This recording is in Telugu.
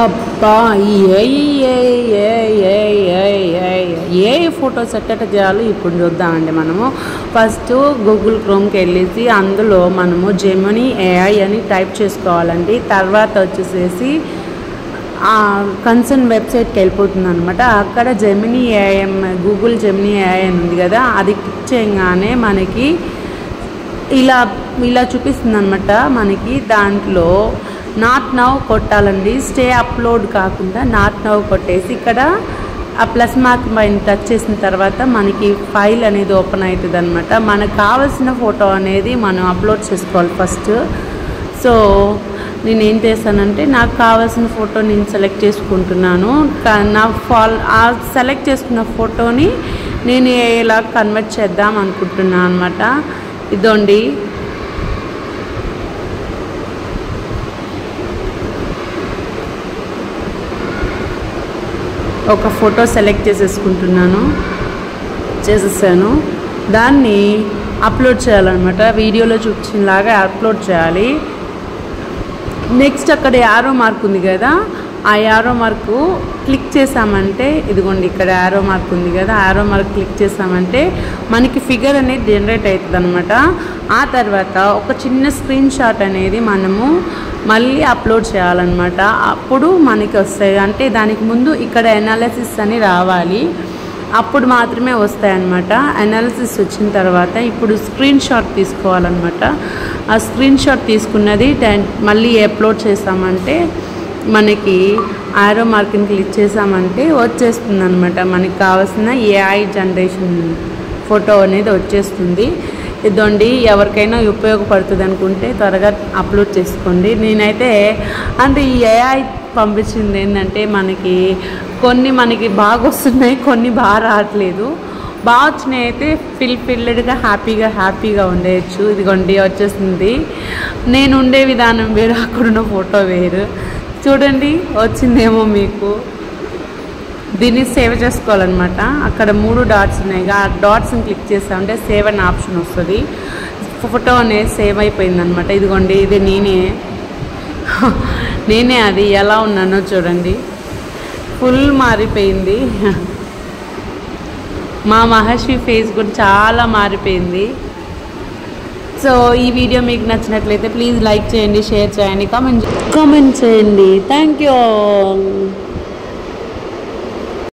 అబ్బా ఏ ఫొటోస్ ఎట్టట చేయాలో ఇప్పుడు చూద్దామండి. మనము ఫస్ట్ గూగుల్ క్రోమ్కి వెళ్ళేసి అందులో మనము జెమినీ ఏఐ అని టైప్ చేసుకోవాలండి. తర్వాత వచ్చేసేసి కన్సర్న్ వెబ్సైట్కి వెళ్ళిపోతుంది అనమాట. అక్కడ Gemini AI, Google Gemini AI అని ఉంది కదా, అది క్లిక్ చేయగానే మనకి ఇలా చూపిస్తుంది అనమాట. మనకి దాంట్లో నాట్ నౌ కొట్టాలండి. స్టే అప్లోడ్ కాకుండా నాట్ నౌ కొట్టేసి ఇక్కడ ఆ ప్లస్ మార్క్ పైన టచ్ చేసిన తర్వాత మనకి ఫైల్ అనేది ఓపెన్ అవుతుంది అనమాట. మనకు కావాల్సిన ఫోటో అనేది మనం అప్లోడ్ చేసుకోవాలి ఫస్ట్. సో నేనేం చేస్తానంటే నాకు కావాల్సిన ఫోటో నేను సెలెక్ట్ చేసుకుంటున్నాను. నా సెలెక్ట్ చేసుకున్న ఫోటోని నేను ఇలా కన్వర్ట్ చేద్దాం అనుకుంటున్నాను అనమాట. ఇదండి ఒక ఫోటో సెలెక్ట్ చేసేసాను. దాన్ని అప్లోడ్ చేయాలన్నమాట. వీడియోలో చూపించినలాగా అప్లోడ్ చేయాలి. నెక్స్ట్ అక్కడ యారో మార్క్ ఉంది కదా, ఆ యారో మార్కు క్లిక్ చేసామంటే ఇదిగోండి ఇక్కడ యారో మార్క్ ఉంది కదా, యారో మార్క్ క్లిక్ చేసామంటే మనకి ఫిగర్ అనేది జనరేట్ అవుతుంది అనమాట. ఆ తర్వాత ఒక చిన్న స్క్రీన్ షాట్ అనేది మనము మళ్ళీ అప్లోడ్ చేయాలన్నమాట. అప్పుడు మనకి వస్తాయి. అంటే దానికి ముందు ఇక్కడ అనాలిసిస్ అని రావాలి, అప్పుడు మాత్రమే వస్తాయన్నమాట. అనాలిసిస్ వచ్చిన తర్వాత ఇప్పుడు స్క్రీన్ షాట్ తీసుకోవాలన్నమాట. ఆ స్క్రీన్ షాట్ తీసుకున్నది మళ్ళీ అప్లోడ్ చేసామంటే మనకి యారో మార్కింగ్ క్లిక్ చేసామంటే వచ్చేస్తుంది అనమాట. మనకి కావాల్సిన ఏఐ జనరేషన్ ఫోటో అనేది వచ్చేస్తుంది. ఇదండి ఎవరికైనా ఉపయోగపడుతుంది అనుకుంటే త్వరగా అప్లోడ్ చేసుకోండి. నేనైతే అంటే ఈ ఏఐ పంపించింది ఏంటంటే మనకి బాగా వస్తున్నాయి, కొన్ని బాగా రావట్లేదు. బాగా వచ్చినాయి అయితే ఫిల్డ్గా హ్యాపీగా ఉండేయచ్చు. ఇదిగోండి వచ్చేసింది. నేను ఉండే విధానం వేరు, అక్కడున్న ఫోటో వేరు. చూడండి వచ్చిందేమో మీకు. దీన్ని సేవ్ చేసుకోవాలన్నమాట. అక్కడ 3 డాట్స్ ఉన్నాయి. ఆ డాట్స్ని క్లిక్ చేసామంటే సేవ్ అనే ఆప్షన్ వస్తుంది. ఫోటో అనేది సేవ్ అయిపోయిందనమాట. ఇదిగోండి ఇది నేనే అది ఎలా ఉన్నానో చూడండి, ఫుల్ మారిపోయింది. మా మహర్షి ఫేస్ కూడా చాలా మారిపోయింది. సో ఈ వీడియో మీకు నచ్చినట్లయితే ప్లీజ్ లైక్ చేయండి, షేర్ చేయండి, కామెంట్ చేయండి. Thank you.